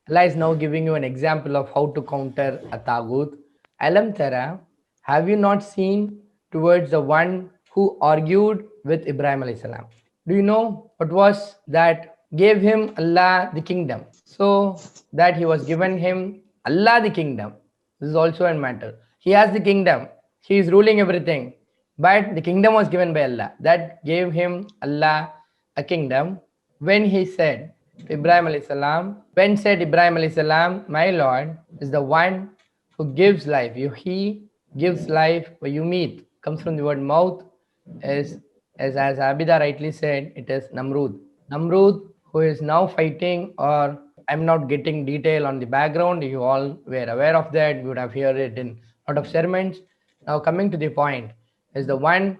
Allah is now giving you an example of how to counter a tagut. Alam Tara, have you not seen towards the one who argued with Ibrahim alayhi salam? Do you know what was that gave him Allah the kingdom? So that he was given him Allah the kingdom. This is also a matter. He has the kingdom. He is ruling everything. But the kingdom was given by Allah. That gave him Allah a kingdom. When he said to Ibrahim alayhi salam, when said Ibrahim alayhi salam, my Lord is the one who gives life. He gives life where you meet. Comes from the word mouth, is as Abida rightly said, it is Namrud. Namrud, who is now fighting, or I'm not getting detail on the background. You all were aware of that. You would have heard it in a lot of sermons. Now coming to the point, is the one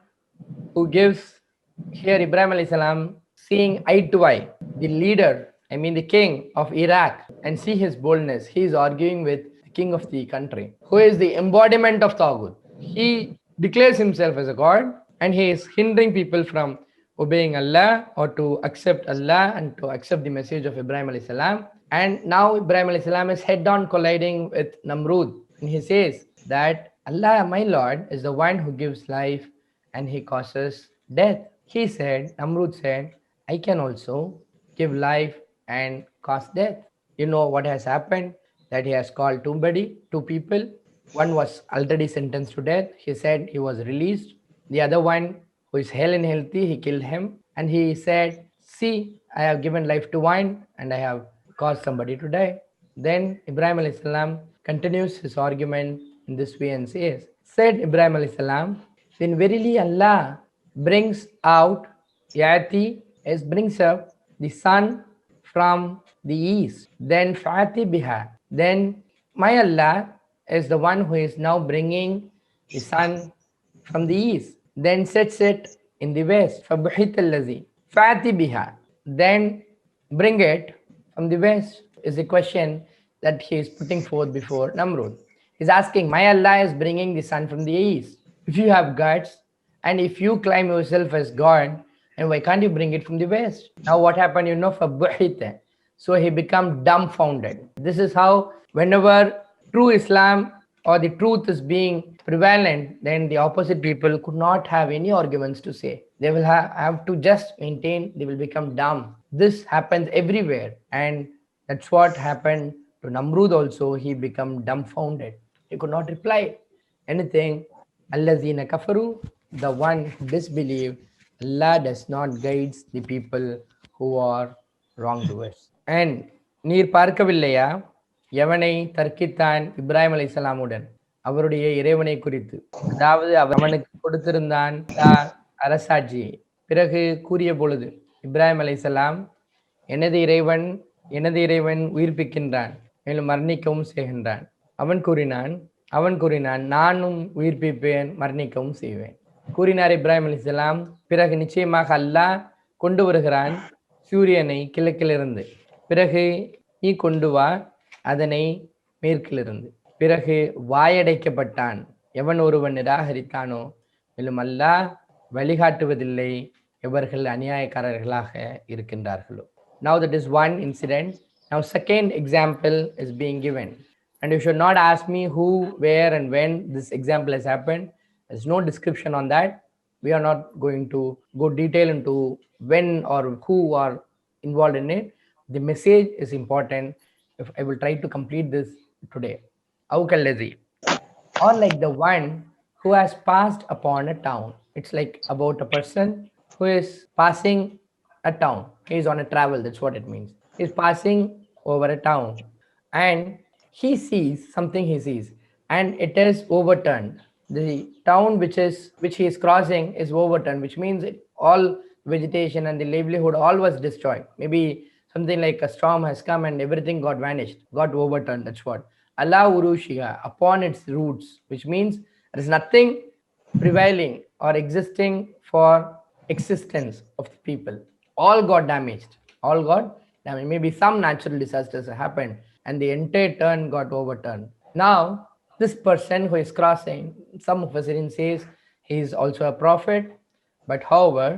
who gives here Ibrahim alayhi salam seeing eye to eye the leader, I mean the king of Iraq, and see his boldness. He is arguing with the king of the country, who is the embodiment of Taghut. He declares himself as a god, and he is hindering people from obeying Allah or to accept Allah and to accept the message of Ibrahim alayhi salam. And now Ibrahim alayhi salam is head on colliding with Namrud, and he says that Allah, my Lord, is the one who gives life and he causes death. He said, Namrud said, I can also give life and cause death. You know what has happened? That he has called two people. One was already sentenced to death. He said he was released. The other one, who is hale and healthy, he killed him. And he said, see, I have given life to one and I have caused somebody to die. Then Ibrahim alayhi salam continues his argument in this way and says, said Ibrahim alayhi salam, then verily Allah brings out Yati, as brings up the sun from the east. Then Fati Biha. Then my Allah is the one who is now bringing the sun from the east. Then sets it in the west. Fabuhit al-lazi. Fati Biha. Then bring it from the west is the question that he is putting forth before Namrud. He's asking, my Allah is bringing the sun from the east. If you have guts and if you claim yourself as God, and why can't you bring it from the west? Now what happened, for Buhita? So he became dumbfounded. This is how whenever true Islam or the truth is being prevalent, then the opposite people could not have any arguments to say. They will have to just maintain, they will become dumb. This happens everywhere. And that's what happened to Namrud also. He became dumbfounded. He could not reply anything. Allazina kafaru, the one who disbelieved, Allah does not guide the people who are wrongdoers. And நீர் பார்க்கவில்லையா எவனை தர்க்கித்தான் இப்ராஹிம் அலைஹிஸ்ஸலாமுடன் அவருடைய இறைவனை குறித்து, அதாவது அவனுக்கு கொடுத்திருந்தான் அரசாட்சியை. பிறகு கூறிய பொழுது இப்ராஹிம் அலைஹிஸ்ஸலாம், எனது இறைவன் எனது இறைவன் உயிர்ப்பிக்கின்றான் மேலும் மரணிக்கவும் செய்கின்றான். அவன் கூறினான் நானும் உயிர்ப்பிப்பேன் மரணிக்கவும் செய்வேன் கூறினார் இப்ராஹிம் அலைஹிஸ்ஸலாம். பிறகு நிச்சயமாக அல்லாஹ் கொண்டு வருகிறான் சூரியனை கிழக்கிலிருந்து, பிறகு நீ கொண்டு வா அதனை மேற்கிலிருந்து. பிறகு வாயடைக்கப்பட்டான் எவன் ஒருவன் நிராகரித்தானோ, மேலும் அல்லாஹ் வழிகாட்டுவதில்லை எவர்கள் அநியாயக்காரர்களாக இருக்கின்றார்களோ. Now that is one incident. Now second example is being given, and you should not ask me who, where and when this example has happened. There's no description on that. We are not going to go detail into when or who are involved in it. The message is important. If I will try to complete this today. Aukallazi, or like the one who has passed upon a town. It's like about a person who is passing a town. He is on a travel, that's what it means. He's passing over a town and he sees something, and it is overturned. The town which he is crossing is overturned, which means all vegetation and the livelihood all was destroyed. Maybe something like a storm has come and everything got vanished, got overturned. That's what. Allah urushiha, upon its roots, which means there is nothing prevailing or existing for existence of the people. All got damaged. Maybe some natural disasters happened and the entire turn got overturned. Now this person who is crossing, some of us says he is also a prophet, but however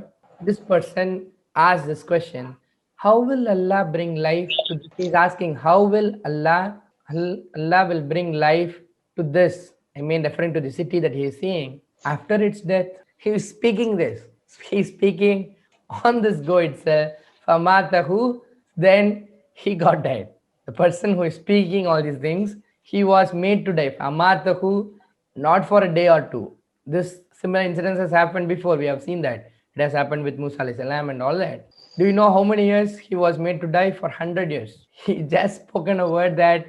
this person asked this question, How will Allah bring life to this? He's asking, how will Allah will bring life to this? I mean, referring to the city that he is seeing after its death. He is speaking this. He's speaking on this go itself. Famatahu, then he got died. The person who is speaking all these things, he was made to die. Famatahu, not for a day or two. This similar incidents has happened before. We have seen that. It has happened with Musa alayhi salam and all that. Do you know how many years he was made to die? For 100 years. He just spoken a word that,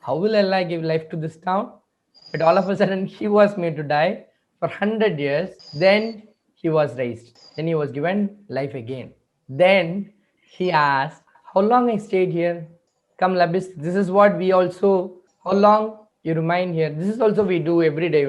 how will Allah give life to this town? But all of a sudden, he was made to die for 100 years. Then he was raised. Then he was given life again. Then he asked, how long I stayed here? Come, Labis, this is what we also, how long you remain here? This is also we do every day,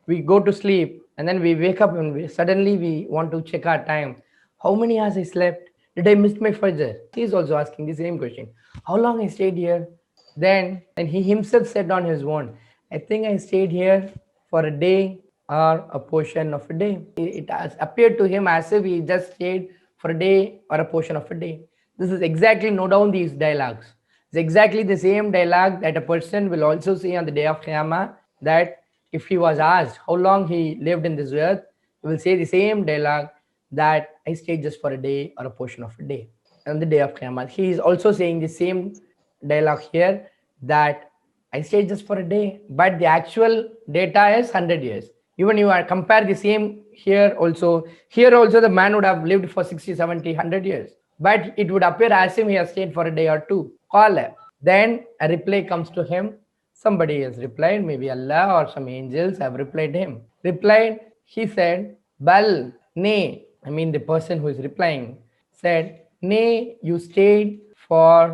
We go to sleep and then we wake up and suddenly we want to check our time. How many hours I slept? Did I miss my fajr? He is also asking the same question. How long I stayed here? Then, and he himself said on his own, I think I stayed here for a day or a portion of a day. It has appeared to him as if he just stayed for a day or a portion of a day. This is exactly, note down these dialogues. It's exactly the same dialogue that a person will also say on the day of Qiyamah, that if he was asked how long he lived in this earth, he will say the same dialogue, that I stayed just for a day or a portion of a day. On the day of Qiyamah, he is also saying the same dialogue here, that I stayed just for a day, but the actual data is 100 years. Even you are compare the same here also. Here also the man would have lived for 60, 70, 100 years. But it would appear as if he has stayed for a day or two. Qala. Then a reply comes to him. Somebody has replied, maybe Allah or some angels have replied him. Replied, he said, Bal, nay. I mean the person who is replying said, nay, you stayed for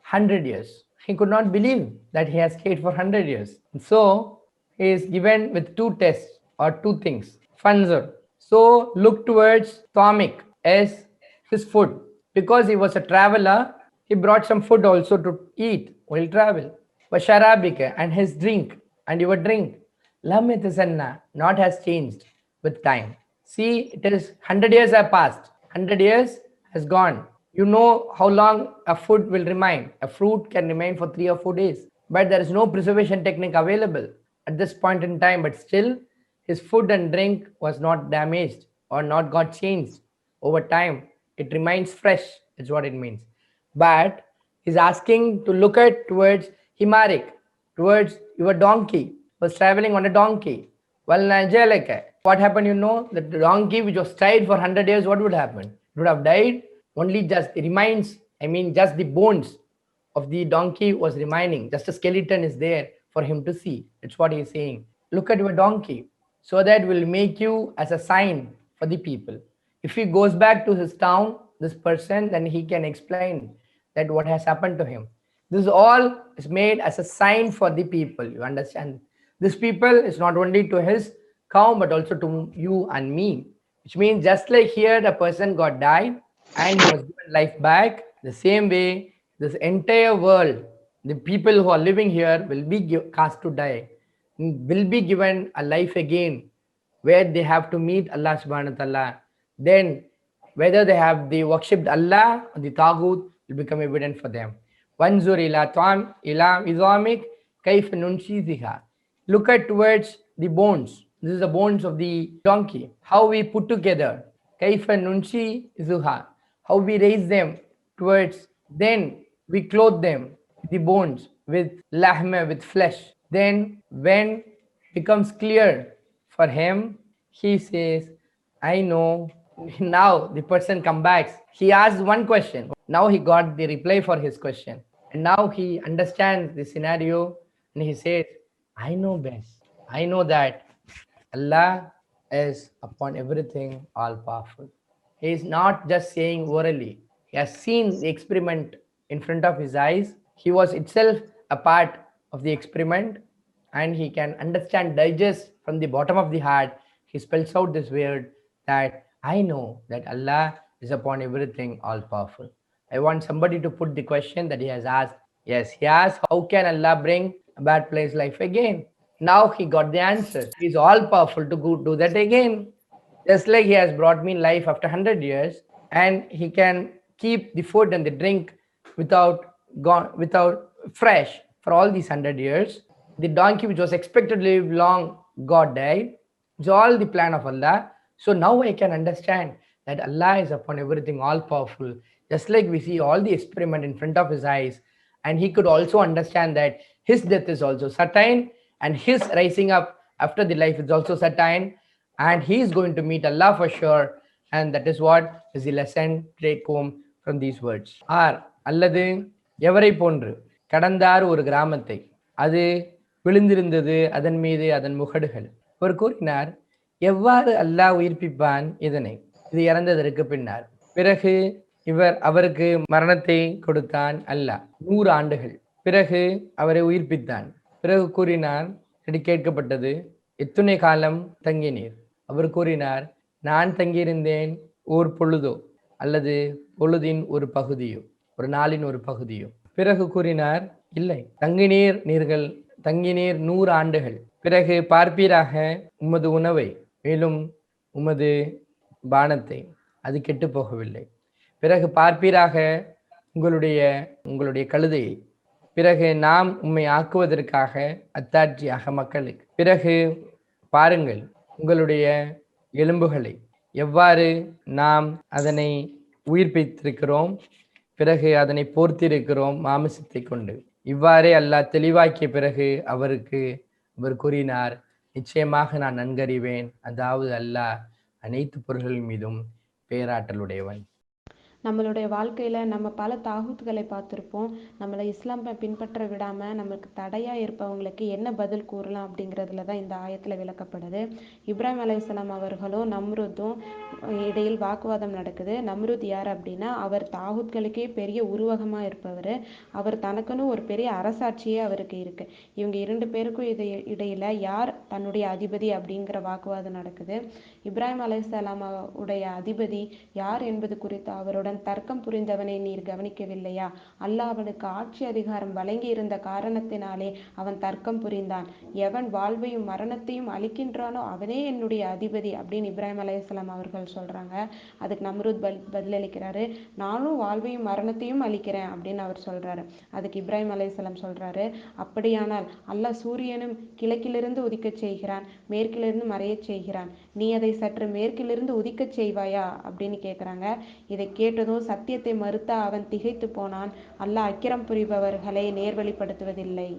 100 years. He could not believe that he has stayed for 100 years. So he is given with two tests or two things. Fanzur. So look towards Thamik as his food. Because he was a traveler, he brought some food also to eat while travel. Washarabika, and his drink, and your drink. Lam yatasanna, not has changed with time. See, it is 100 years have passed. 100 years has gone. You know how long a food will remain. A fruit can remain for 3 or 4 days, but there is no preservation technique available at this point in time. But still, his food and drink was not damaged or not got changed over time. It remains fresh. That's what it means. But he's asking to look at towards Himarik, towards your donkey, was traveling on a donkey. Well, Najalaka, what happened? The donkey which was tied for 100 years, what would happen? It would have died. Only just it remains, just the bones of the donkey was remaining. Just a skeleton is there for him to see. That's what he's saying. Look at your donkey. So that will make you as a sign for the people. If he goes back to his town, this person, then he can explain that what has happened to him. This all is made as a sign for the people. You understand? This people is not only to his cow, but also to you and me. Which means just like here, the person got died and he was given life back, the same way, this entire world, the people who are living here will be cast to die, will be given a life again, where they have to meet Allah subhanahu wa ta'ala. Then whether they have the worshipped Allah or the Taghut will become evident for them. Wanzur ila ta'am ila izamik kayf nunshiziha. Look at towards the bones. This is the bones of the donkey. How we put together. Kayf nunshi how we raise them towards. Then we clothe them, the bones, with lahma, with flesh. Then when becomes clear for him, he says, I know. Now the person comes back. He asked one question. Now he got the reply for his question. And now he understands the scenario and he says, I know best. I know that Allah is upon everything all powerful. He is not just saying orally. He has seen the experiment in front of his eyes. He was itself a part of the experiment and he can understand, digest from the bottom of the heart. He spells out this word that I know that Allah is upon everything all powerful. I want somebody to put the question that he has asked. Yes, he asked, how can Allah bring a bad place life again? Now he got the answer. He's all powerful to go do that again. Just like he has brought me life after 100 years, and he can keep the food and the drink without fresh for all these 100 years. The donkey which was expected to live long got died. It's all the plan of Allah. So now I can understand that Allah is upon everything, all powerful. Just like we see all the experiment in front of his eyes, and he could also understand that his death is also certain, and his rising up after the life is also certain, and he is going to meet Allah for sure. And that is what is the lesson take home from these words. ஆர் அல்லது எவரை போன்று கடந்தார் ஒரு கிராமத்தை, அது விழுந்திருந்தது அதன் மீது அதன் முகடுகள். அவர் கூறினார், எவ்வாறு அல்லாஹ் உயிர்ப்பிப்பான் இதனை, இது இறந்ததற்கு பின்னர். பிறகு அவருக்கு மரணத்தை கொடுத்தான் அல்லாஹ் 100 ஆண்டுகள். பிறகு அவரை உயிர்ப்பித்தான். பிறகு கூறினார், கேட்கப்பட்டது, எத்துணை காலம் தங்கினீர்? அவர் கூறினார், நான் தங்கியிருந்தேன் ஓர் பொழுதோ அல்லது பொழுதின் ஒரு பகுதியோ, ஒரு நாளின் ஒரு பகுதியோ. பிறகு கூறினார், இல்லை, தங்கினீர் 100 ஆண்டுகள். பிறகு பார்ப்பீராக உமது உணவை, மேலும் உமது பானத்தை, அது கெட்டு போகவில்லை. பிறகு பார்ப்பீராக உங்களுடைய கழுதையை, பிறகு நாம் உம்மை ஆக்குவதற்காக அத்தாட்சியாக மக்களுக்கு. பிறகு பாருங்கள் உங்களுடைய எலும்புகளை, எவ்வாறு நாம் அதனை உயிர்ப்பித்திருக்கிறோம், பிறகு அதனை போர்த்திருக்கிறோம் மாமிசத்தை கொண்டு. இவ்வாறே அல்லாஹ் தெளிவாக்கிய பிறகு அவர் கூறினார், நிச்சயமாக நான் நன்கறிவேன், அதாவது அல்லாஹ் அனைத்து பொருள்கள் மீதும் பேராற்றலுடையவன். நம்மளுடைய வாழ்க்கையில் நம்ம பல தாகூத்துகளை பார்த்துருப்போம். நம்மளை இஸ்லாம் பின்பற்ற விடாமல் நமக்கு தடையாக இருப்பவங்களுக்கு என்ன பதில் கூறலாம் அப்படிங்கிறதுல தான் இந்த ஆயத்தில் விளக்கப்படுது. இப்ராஹிம் அலைஹிஸ்ஸலாம் அவர்களும் நம்ருத்தும் இடையில் வாக்குவாதம் நடக்குது. நம்ருத் யார் அப்படின்னா, அவர் தாகூத்களுக்கே பெரிய உருவகமாக இருப்பவர். அவர் தனக்குன்னு ஒரு பெரிய அரசாட்சியே அவருக்கு இருக்குது. இவங்க 2 பேருக்கும் இடையில் யார் தன்னுடைய அதிபதி அப்படிங்கிற வாக்குவாதம் நடக்குது. இப்ராஹிம் அலைஹிஸ்ஸலாம் உடைய அதிபதி யார் என்பது குறித்து அவருடன் தர்க்கம் புரிந்தவனை நீர் கவனிக்கவில்லையா? அல்லாஹ் அவனுக்கு ஆட்சி அதிகாரம் வழங்கி இருந்த காரணத்தினாலே அவன் தர்க்கம் புரிந்தான். எவன் வாழ்வையும் மரணத்தையும் அளிக்கின்றானோ அவனே என்னுடைய அதிபதி அப்படின்னு இப்ராஹிம் அலைஹிஸ்ஸலாம் அவர்கள் சொல்றாங்க. அதுக்கு நம்ரூத் பதிலளிக்கிறாரு, நானும் வாழ்வையும் மரணத்தையும் அளிக்கிறேன் அப்படின்னு அவர் சொல்றாரு. அதுக்கு இப்ராஹிம் அலைஹிஸ்ஸலாம் சொல்றாரு, அப்படியானால் அல்லாஹ் சூரியனும் கிழக்கிலிருந்து உதிக்கச் செய்கிறான், மேற்கிலிருந்து மறையச் செய்கிறான், நீ அதை சற்று மேற்கிலிருந்து உதிக்கச் செய்வாயா அப்படின்னு கேட்குறாங்க. இதை கேட்டதும் சத்தியத்தை மறுத்த அவன் திகைத்து போனான். அல்லாஹ் அக்கிரம் புரிபவர்களை நேர்வழிப்படுத்துவதில்லை.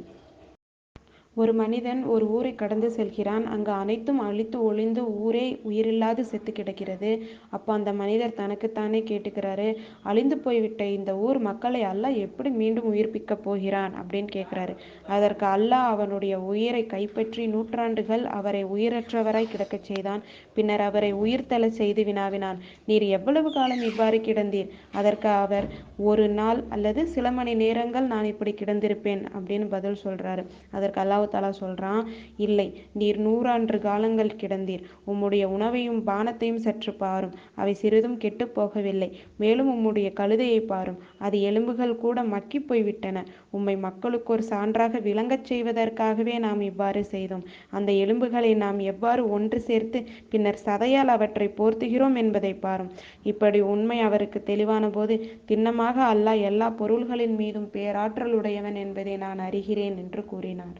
ஒரு மனிதன் ஒரு ஊரை கடந்து செல்கிறான். அங்கு அனைத்தும் அழித்து ஒளிந்து ஊரே உயிரில்லாது செத்து கிடக்கிறது. அப்போ அந்த மனிதர் தனக்குத்தானே கேட்டுக்கிறாரு, அழிந்து போய்விட்ட இந்த ஊர் மக்களை அல்லாஹ் எப்படி மீண்டும் உயிர்ப்பிக்க போகிறான் அப்படின்னு கேட்குறாரு. அதற்கு அல்லாஹ் அவனுடைய உயிரை கைப்பற்றி 100 ஆண்டுகள் அவரை உயிரற்றவராய் கிடக்கச் செய்தான். பின்னர் அவரை உயிர்த்தெழ செய்து வினாவினான், நீர் எவ்வளவு காலம் இவ்வாறு கிடந்தீர்? அதற்கு அவர், ஒரு நாள் அல்லது சில மணி நேரங்கள் நான் இப்படி கிடந்திருப்பேன் அப்படின்னு பதில் சொல்றாரு. அதற்கு அல்லாஹ் தஆலா சொல்றான், இல்லை, நீர் 100 ஆண்டு காலங்கள் கிடந்தீர். உம்முடைய உணவையும் பானத்தையும் சற்று பாரும், அவை சிறிதும் கெட்டு போகவில்லை. மேலும் உம்முடைய கழுதையை பாரும், அது எலும்புகள் கூட மக்கி போய்விட்டன. உம்மை மக்களுக்கு ஒரு சான்றாக விளங்கச் செய்வதற்காகவே நாம் இவ்வாறு செய்தோம். அந்த எலும்புகளை நாம் எவ்வாறு ஒன்று சேர்த்து பின்னர் சதையால் அவற்றை போர்த்துகிறோம் என்பதை பாரும். இப்படி உண்மை அவருக்கு தெளிவான போது, திண்ணமாக அல்லாஹ் எல்லா பொருள்களின் மீதும் பேராற்றலுடையவன் என்பதை நான் அறிகிறேன் என்று கூறினார்.